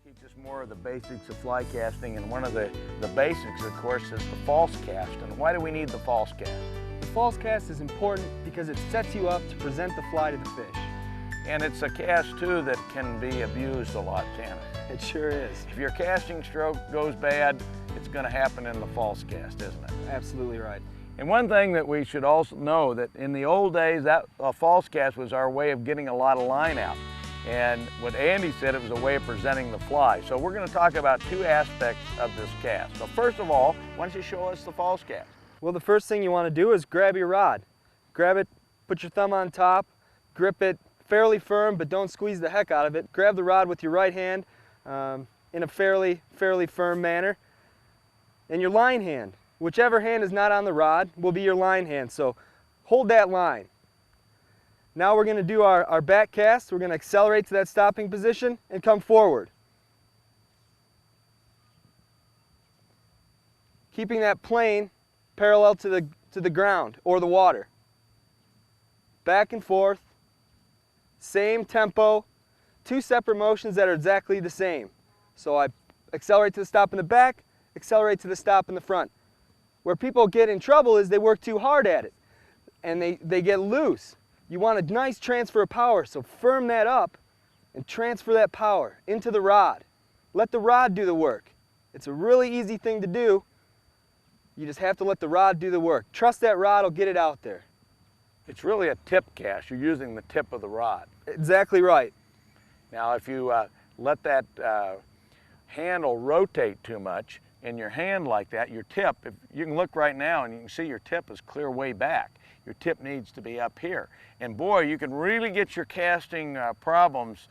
teach us more of the basics of fly casting, and one of the basics, of course, is the false cast. And why do we need the false cast? The false cast is important because it sets you up to present the fly to the fish. And it's a cast, too, that can be abused a lot, can it? It sure is. If your casting stroke goes bad, it's going to happen in the false cast, isn't it? Absolutely right. And one thing that we should also know, that in the old days, that false cast was our way of getting a lot of line out. And what Andy said, it was a way of presenting the fly. So we're going to talk about two aspects of this cast. So first of all, why don't you show us the false cast? Well, the first thing you want to do is grab your rod. Grab it, put your thumb on top, grip it fairly firm, but don't squeeze the heck out of it. Grab the rod with your right hand in a fairly firm manner. And your line hand, whichever hand is not on the rod, will be your line hand. So hold that line. Now we're going to do our back cast. We're going to accelerate to that stopping position and come forward. Keeping that plane parallel to the ground or the water. Back and forth. Same tempo. Two separate motions that are exactly the same. So I accelerate to the stop in the back, accelerate to the stop in the front. Where people get in trouble is they work too hard at it and they get loose. You want a nice transfer of power, so firm that up and transfer that power into the rod. Let the rod do the work. It's a really easy thing to do. You just have to let the rod do the work. Trust that rod will get it out there. It's really a tip cast. You're using the tip of the rod. Exactly right. Now if you let that handle rotate too much in your hand like that, your tip, if you can look right now and you can see your tip is clear way back. Your tip needs to be up here. And boy, you can really get your casting problems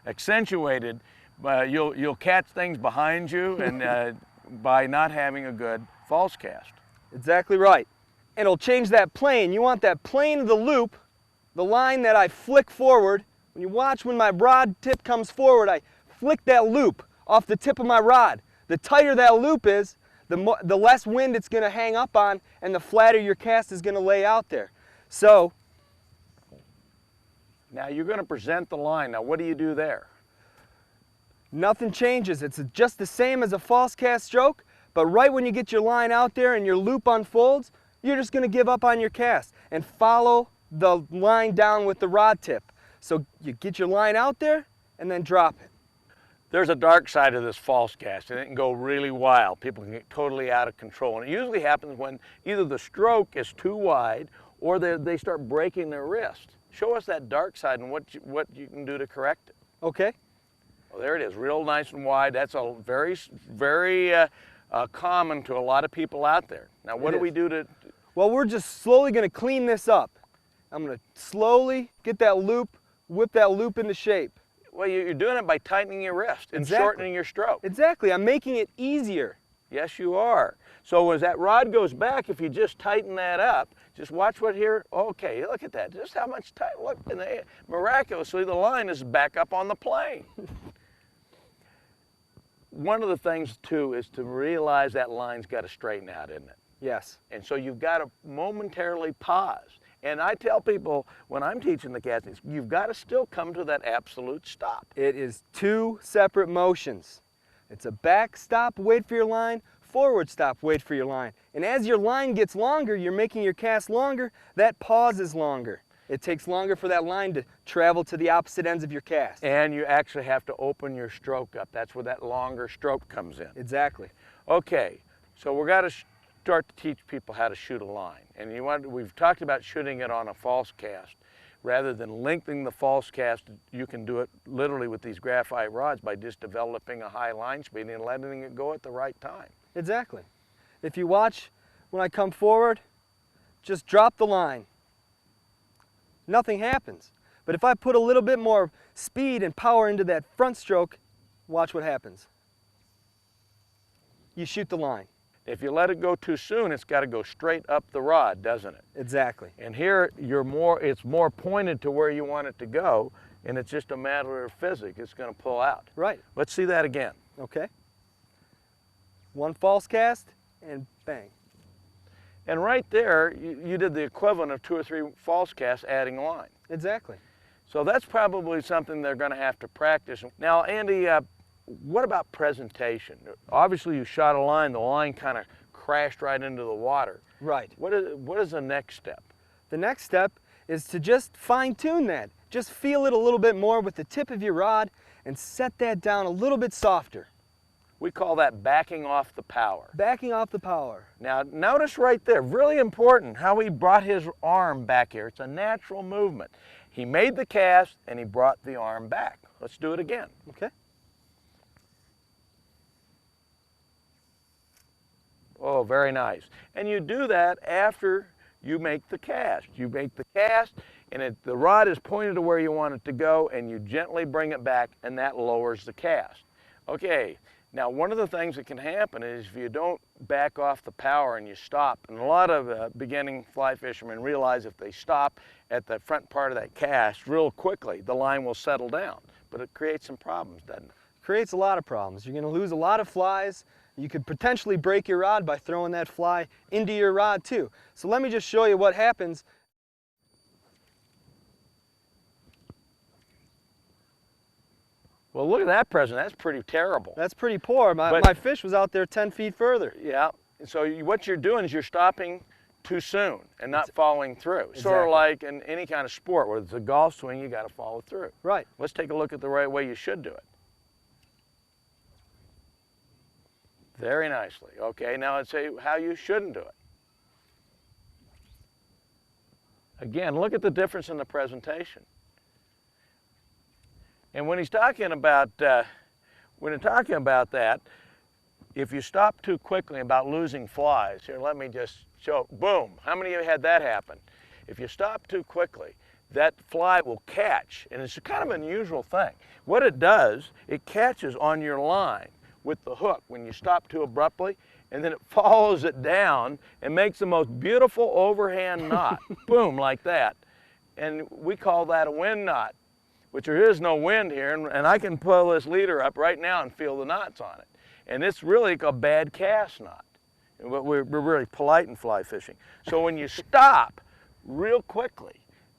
accentuated. You'll catch things behind you and by not having a good false cast. Exactly right. And it'll change that plane. You want that plane of the loop, the line that I flick forward. When you watch when my rod tip comes forward, I flick that loop off the tip of my rod. The tighter that loop is, the less wind it's going to hang up on, and the flatter your cast is going to lay out there. So, now you're going to present the line. Now what do you do there? Nothing changes. It's just the same as a false cast stroke, but right when you get your line out there and your loop unfolds, you're just going to give up on your cast and follow the line down with the rod tip. So you get your line out there and then drop it. There's a dark side of this false cast, and it can go really wild. People can get totally out of control. And it usually happens when either the stroke is too wide or they start breaking their wrist. Show us that dark side and what you can do to correct it. Okay. Well, there it is, real nice and wide. That's a very common to a lot of people out there. Now, what do we do to... Well, we're just slowly going to clean this up. I'm going to slowly get that loop, whip that loop into shape. Well, you're doing it by tightening your wrist and shortening your stroke. Exactly. I'm making it easier. Yes, you are. So as that rod goes back, if you just tighten that up, just watch what here. Okay, look at that. Just how much tight. Look, and miraculously, the line is back up on the plane. One of the things, too, is to realize that line's got to straighten out, isn't it? Yes. And so you've got to momentarily pause. And I tell people when I'm teaching the casting, you've got to still come to that absolute stop. It is two separate motions. It's a back stop, wait for your line, forward stop, wait for your line. And as your line gets longer, you're making your cast longer, that pause is longer. It takes longer for that line to travel to the opposite ends of your cast. And you actually have to open your stroke up. That's where that longer stroke comes in. Exactly. Okay, so we're going to start to teach people how to shoot a line. And we've talked about shooting it on a false cast. Rather than lengthening the false cast, you can do it literally with these graphite rods by just developing a high line speed and letting it go at the right time. Exactly. If you watch when I come forward, just drop the line. Nothing happens. But if I put a little bit more speed and power into that front stroke, watch what happens. You shoot the line. If you let it go too soon, it's got to go straight up the rod, doesn't it? Exactly. And here it's more pointed to where you want it to go, and it's just a matter of physics. It's going to pull out. Right. Let's see that again. Okay. One false cast and bang. And right there, you did the equivalent of 2 or 3 false casts adding line. Exactly. So that's probably something they're going to have to practice. Now, Andy, what about presentation? Obviously you shot a line, the line kind of crashed right into the water. Right. What is the next step? The next step is to just fine tune that. Just feel it a little bit more with the tip of your rod and set that down a little bit softer. We call that backing off the power. Backing off the power. Now notice right there, really important how he brought his arm back here. It's a natural movement. He made the cast and he brought the arm back. Let's do it again. Okay. Oh, very nice. And you do that after you make the cast. You make the cast and the rod is pointed to where you want it to go and you gently bring it back and that lowers the cast. Okay, now one of the things that can happen is if you don't back off the power and you stop, and a lot of beginning fly fishermen realize if they stop at the front part of that cast real quickly, the line will settle down. But it creates some problems, doesn't it? Creates a lot of problems. You're going to lose a lot of flies. You could potentially break your rod by throwing that fly into your rod too. So let me just show you what happens. Well, look at that present. That's pretty terrible. That's pretty poor. My fish was out there 10 feet further. Yeah. So what you're doing is you're stopping too soon and not following through. Exactly. Sort of like in any kind of sport, whether it's a golf swing, you got to follow through. Right. Let's take a look at the right way you should do it. Very nicely. Okay, now let's say how you shouldn't do it. Again, look at the difference in the presentation. And when he's talking about that, if you stop too quickly about losing flies, here, let me just show, boom, how many of you had that happen? If you stop too quickly, that fly will catch, and it's kind of an unusual thing. What it does, it catches on your line with the hook when you stop too abruptly, and then it follows it down and makes the most beautiful overhand knot, boom, like that. And we call that a wind knot, which there is no wind here, and I can pull this leader up right now and feel the knots on it. And it's really a bad cast knot. But we're really polite in fly fishing. So when you stop real quickly,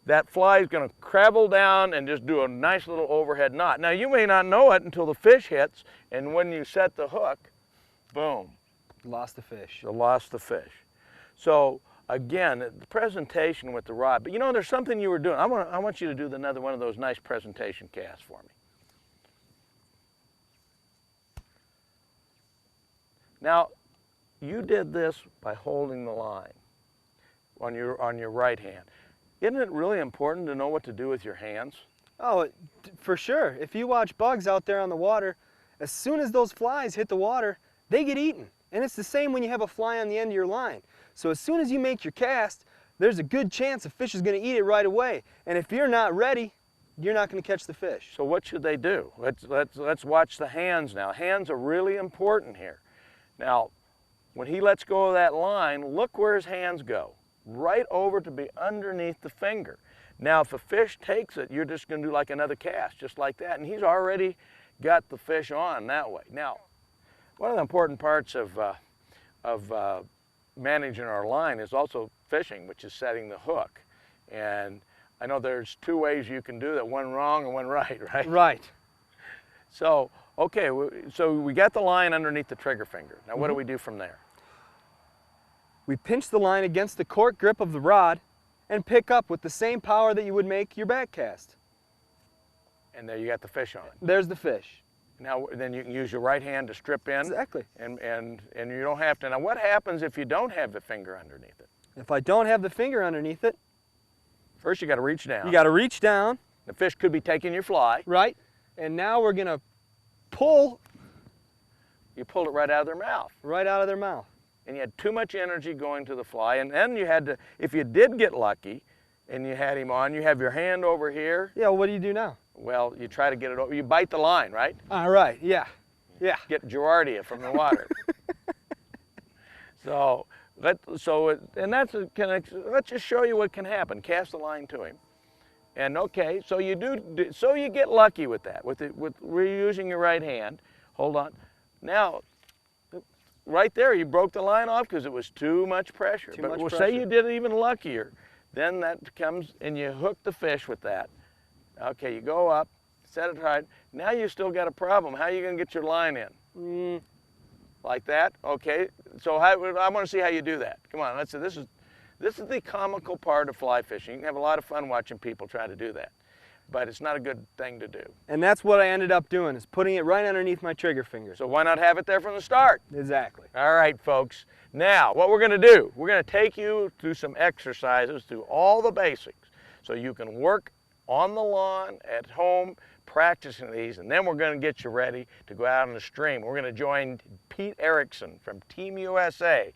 that fly is going to travel down and just do a nice little overhead knot. Now you may not know it until the fish hits, and when you set the hook, boom. Lost the fish. You lost the fish. So again, the presentation with the rod, but you know there's something you were doing. I want you to do another one of those nice presentation casts for me. Now, you did this by holding the line on your right hand. Isn't it really important to know what to do with your hands? Oh, for sure. If you watch bugs out there on the water, as soon as those flies hit the water, they get eaten. And it's the same when you have a fly on the end of your line. So as soon as you make your cast, there's a good chance a fish is going to eat it right away. And if you're not ready, you're not going to catch the fish. So what should they do? Let's watch the hands now. Hands are really important here. Now, when he lets go of that line, look where his hands go. Right over to be underneath the finger. Now, if a fish takes it, you're just going to do like another cast, just like that. And he's already got the fish on that way. Now, one of the important parts of managing our line is also fishing, which is setting the hook. And I know there's two ways you can do that, one wrong and one right, right? Right. So, okay, so we got the line underneath the trigger finger. Now what do we do from there? We pinch the line against the cork grip of the rod and pick up with the same power that you would make your back cast. And there you got the fish on it. There's the fish. Now then you can use your right hand to strip in. Exactly. And you don't have to. Now what happens if you don't have the finger underneath it? If I don't have the finger underneath it, first you got to reach down. You got to reach down. The fish could be taking your fly. Right. And now we're going to pull. You pulled it right out of their mouth. Right out of their mouth. And you had too much energy going to the fly, and then you had to, if you did get lucky and you had him on, you have your hand over here. Yeah, well, what do you do now? Well, you try to get it over, you bite the line, right? All right, yeah, yeah. Get Giardia from the water. Let's just show you what can happen. Cast the line to him. And okay, so you get lucky with that, with reusing your right hand. Hold on. Now, right there, you broke the line off because it was too much pressure. But we'll say you did it even luckier. Then that comes and you hook the fish with that. Okay, you go up set it hard. Now you still got a problem. How are you going to get your line in? Like that? Okay. So I want to see how you do that. Come on. Let's see. This is the comical part of fly fishing. You can have a lot of fun watching people try to do that, but it's not a good thing to do. And that's what I ended up doing, is putting it right underneath my trigger finger. So why not have it there from the start? Exactly. All right, folks. Now, what we're going to do, we're going to take you through some exercises, through all the basics, so you can work on the lawn, at home, practicing these, and then we're going to get you ready to go out on the stream. We're going to join Pete Erickson from Team USA.